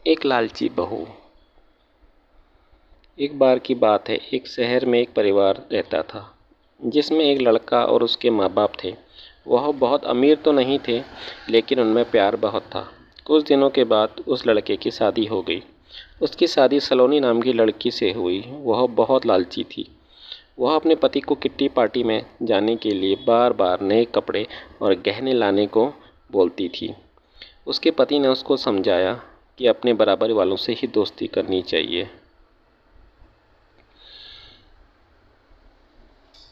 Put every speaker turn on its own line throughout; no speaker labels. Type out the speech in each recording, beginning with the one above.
एक लालची बहू। एक बार की बात है, एक शहर में एक परिवार रहता था जिसमें एक लड़का और उसके माँ बाप थे। वह बहुत अमीर तो नहीं थे, लेकिन उनमें प्यार बहुत था। कुछ दिनों के बाद उस लड़के की शादी हो गई। उसकी शादी सलोनी नाम की लड़की से हुई। वह बहुत लालची थी। वह अपने पति को किट्टी पार्टी में जाने के लिए बार बार नए कपड़े और गहने लाने को बोलती थी। उसके पति ने उसको समझाया कि अपने बराबर वालों से ही दोस्ती करनी चाहिए।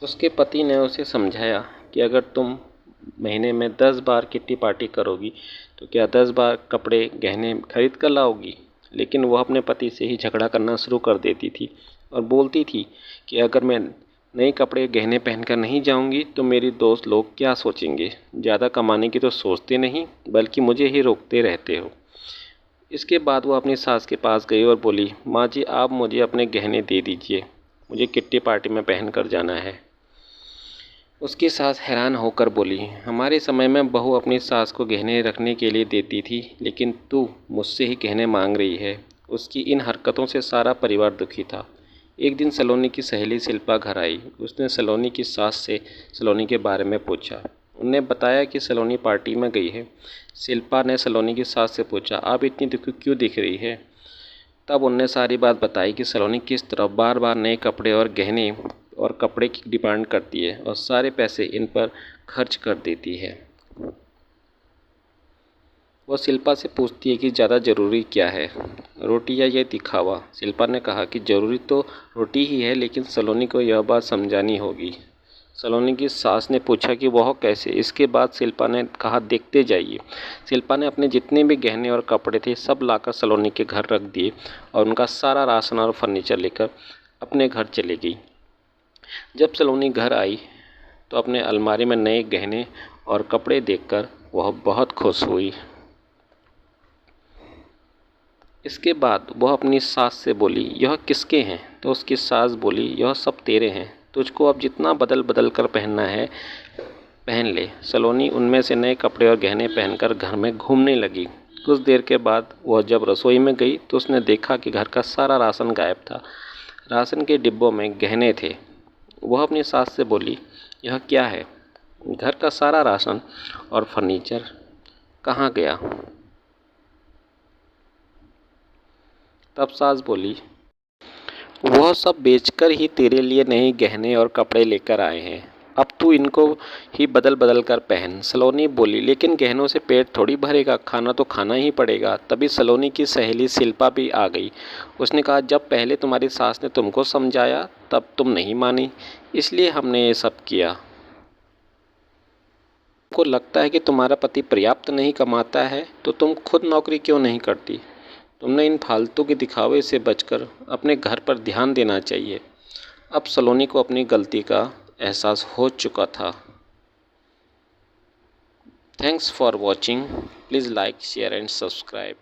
उसके पति ने उसे समझाया कि अगर तुम महीने में 10 बार किट्टी पार्टी करोगी तो क्या 10 बार कपड़े गहने खरीद कर लाओगी। लेकिन वह अपने पति से ही झगड़ा करना शुरू कर देती थी और बोलती थी कि अगर मैं नए कपड़े गहने पहनकर नहीं जाऊंगी तो मेरी दोस्त लोग क्या सोचेंगे। ज़्यादा कमाने की तो सोचते नहीं, बल्कि मुझे ही रोकते रहते हो। इसके बाद वो अपनी सास के पास गई और बोली, माँ जी आप मुझे अपने गहने दे दीजिए, मुझे किट्टी पार्टी में पहन कर जाना है। उसकी सास हैरान होकर बोली, हमारे समय में बहू अपनी सास को गहने रखने के लिए देती थी, लेकिन तू मुझसे ही गहने मांग रही है। उसकी इन हरकतों से सारा परिवार दुखी था। एक दिन सलोनी की सहेली शिल्पा घर आई। उसने सलोनी की सास से सलोनी के बारे में पूछा। उन्हें बताया कि सलोनी पार्टी में गई है। शिल्पा ने सलोनी की सास से पूछा, आप इतनी दुखी क्यों दिख रही है। तब उनने सारी बात बताई कि सलोनी किस तरह बार बार नए कपड़े और गहने और कपड़े की डिमांड करती है और सारे पैसे इन पर खर्च कर देती है। वो शिल्पा से पूछती है कि ज़्यादा ज़रूरी क्या है, रोटी या ये दिखावा। शिल्पा ने कहा कि ज़रूरी तो रोटी ही है, लेकिन सलोनी को यह बात समझानी होगी। सलोनी की सास ने पूछा कि वह कैसे। इसके बाद शिल्पा ने कहा, देखते जाइए। शिल्पा ने अपने जितने भी गहने और कपड़े थे सब लाकर सलोनी के घर रख दिए और उनका सारा राशन और फर्नीचर लेकर अपने घर चली गई। जब सलोनी घर आई तो अपने अलमारी में नए गहने और कपड़े देखकर वह बहुत खुश हुई। इसके बाद वह अपनी सास से बोली, यह किसके हैं। तो उसकी सास बोली, यह सब तेरे हैं, तुझको अब जितना बदल बदल कर पहनना है पहन ले। सलोनी उनमें से नए कपड़े और गहने पहनकर घर में घूमने लगी। कुछ देर के बाद वह जब रसोई में गई तो उसने देखा कि घर का सारा राशन गायब था। राशन के डिब्बों में गहने थे। वह अपनी सास से बोली, यह क्या है, घर का सारा राशन और फर्नीचर कहाँ गया। तब सास बोली, वह सब बेचकर ही तेरे लिए नए गहने और कपड़े लेकर आए हैं, अब तू इनको ही बदल बदल कर पहन। सलोनी बोली, लेकिन गहनों से पेट थोड़ी भरेगा, खाना तो खाना ही पड़ेगा। तभी सलोनी की सहेली शिल्पा भी आ गई। उसने कहा, जब पहले तुम्हारी सास ने तुमको समझाया तब तुम नहीं मानी, इसलिए हमने ये सब किया। तुमको लगता है कि तुम्हारा पति पर्याप्त नहीं कमाता है तो तुम खुद नौकरी क्यों नहीं करती। तुमने इन फालतू के दिखावे से बचकर अपने घर पर ध्यान देना चाहिए। अब सलोनी को अपनी गलती का एहसास हो चुका था। Thanks for watching. Please like, share and subscribe.